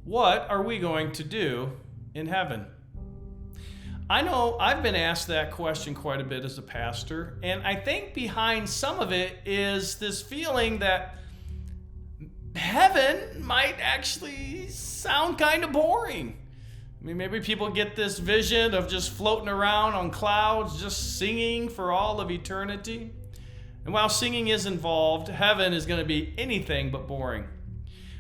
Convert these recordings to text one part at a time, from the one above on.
What are we going to do in heaven? I know I've been asked that question quite a bit as a pastor, and I think behind some of it is this feeling that heaven might actually sound kind of boring. I mean, maybe people get this vision of just floating around on clouds, just singing for all of eternity. And while singing is involved, heaven is going to be anything but boring.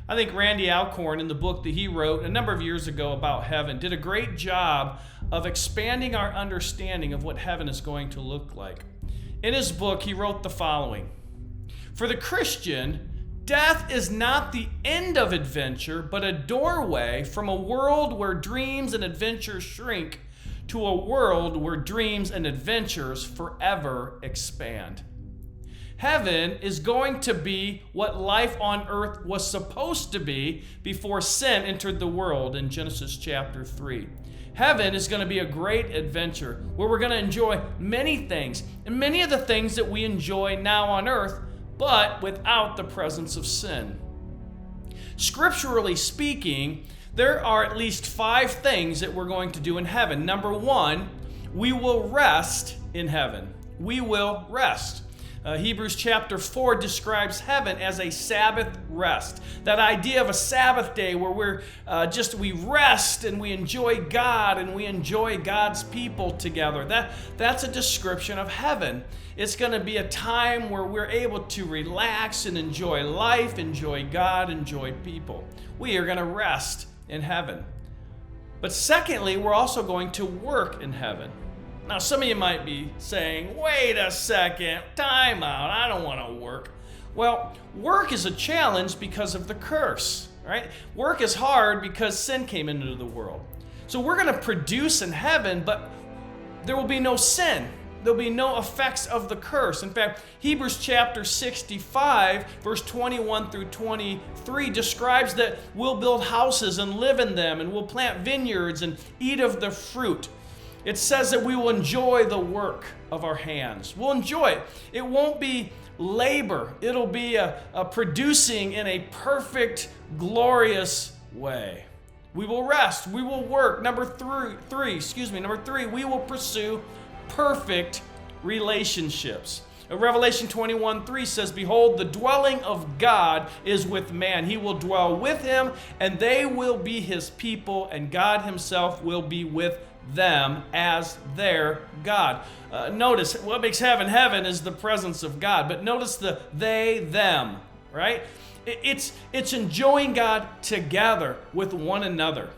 I think Randy Alcorn, in the book that he wrote a number of years ago about heaven, did a great job of expanding our understanding of what heaven is going to look like. In his book, he wrote the following: "For the Christian, death is not the end of adventure, but a doorway from a world where dreams and adventures shrink to a world where dreams and adventures forever expand." Heaven is going to be what life on earth was supposed to be before sin entered the world in Genesis chapter 3. Heaven is going to be a great adventure where we're going to enjoy many things, and many of the things that we enjoy now on earth, but without the presence of sin. Scripturally speaking, there are at least 5 things that we're going to do in heaven. Number 1, we will rest in heaven. We will rest. Hebrews chapter 4 describes heaven as a Sabbath rest. That idea of a Sabbath day where we rest and we enjoy God and we enjoy God's people together. That's a description of heaven. It's going to be a time where we're able to relax and enjoy life, enjoy God, enjoy people. We are going to rest in heaven. But secondly, we're also going to work in heaven. Now, some of you might be saying, wait a second, time out, I don't want to work. Well, work is a challenge because of the curse, right? Work is hard because sin came into the world. So we're going to produce in heaven, but there will be no sin. There'll be no effects of the curse. In fact, Hebrews chapter 65, verse 21 through 23 describes that we'll build houses and live in them, and we'll plant vineyards and eat of the fruit. It says that we will enjoy the work of our hands. We'll enjoy it. It won't be labor. It'll be a producing in a perfect, glorious way. We will rest. We will work. Number three, we will pursue perfect relationships. Revelation 21:3 says, "Behold, the dwelling of God is with man. He will dwell with him, and they will be his people, and God himself will be with them as their God." Notice what makes heaven heaven is the presence of God. But notice the they, them, right? It's enjoying God together with one another.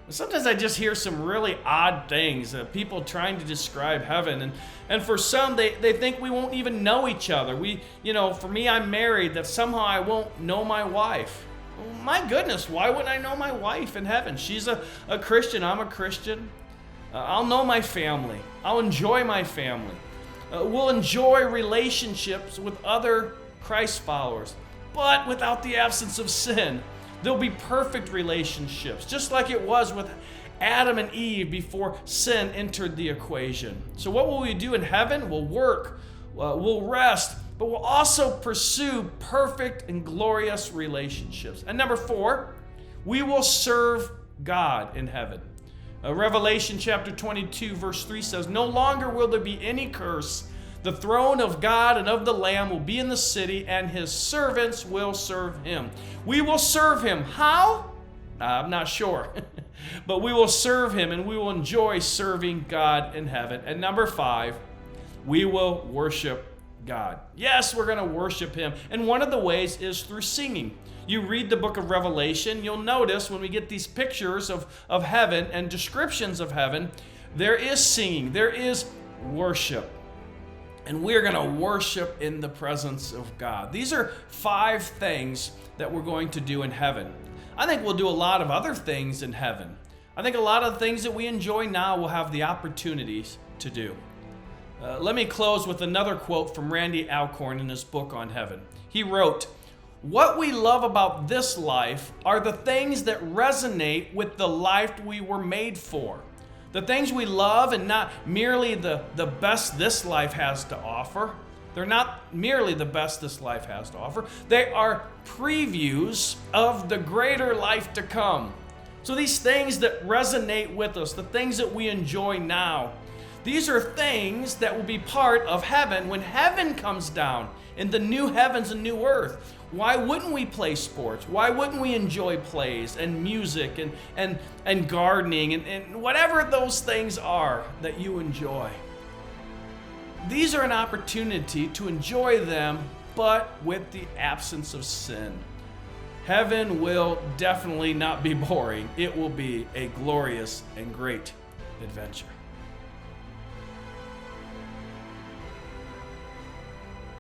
Sometimes I just hear some really odd things, people trying to describe heaven. And for some, they think we won't even know each other. For me, I'm married, that somehow I won't know my wife. Well, my goodness, why wouldn't I know my wife in heaven? She's a Christian, I'm a Christian. I'll know my family. I'll enjoy my family. We'll enjoy relationships with other Christ followers, but without the absence of sin. There'll be perfect relationships, just like it was with Adam and Eve before sin entered the equation. So what will we do in heaven? We'll work, we'll rest, but we'll also pursue perfect and glorious relationships. And number 4, we will serve God in heaven. Revelation chapter 22 verse 3 says, "No longer will there be any curse. The throne of God and of the Lamb will be in the city, and his servants will serve him." We will serve him. How? I'm not sure. But we will serve him, and we will enjoy serving God in heaven. And number 5, we will worship God. Yes, we're going to worship him. And one of the ways is through singing. You read the book of Revelation, you'll notice when we get these pictures of heaven and descriptions of heaven, there is singing, there is worship. And we're going to worship in the presence of God. These are 5 things that we're going to do in heaven. I think we'll do a lot of other things in heaven. I think a lot of the things that we enjoy now we'll have the opportunities to do. Let me close with another quote from Randy Alcorn in his book on heaven. He wrote, "What we love about this life are the things that resonate with the life we were made for. The things we love, and not merely the best this life has to offer. They're not merely the best this life has to offer. They are previews of the greater life to come. So these things that resonate with us, the things that we enjoy now, these are things that will be part of heaven when heaven comes down in the new heavens and new earth. Why wouldn't we play sports? Why wouldn't we enjoy plays and music and gardening and whatever those things are that you enjoy? These are an opportunity to enjoy them, but with the absence of sin. Heaven will definitely not be boring. It will be a glorious and great adventure.